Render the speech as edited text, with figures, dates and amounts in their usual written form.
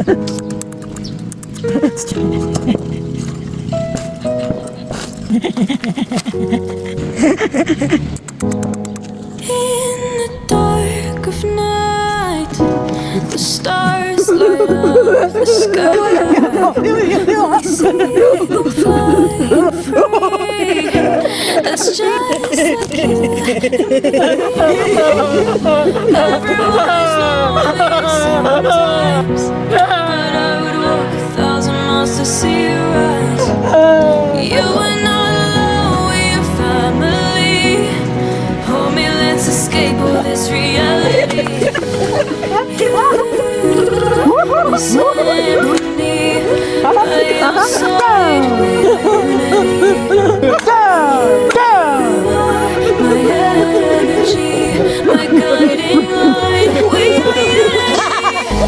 In the dark of night, the stars light up the sky. We see them flying free. That's just the kid. Everyone's lonely sometimes, but I would walk 1,000 miles to see you rise. You are not alone with your family. Hold me, let's escape all this reality. We're symphony by your side with unity.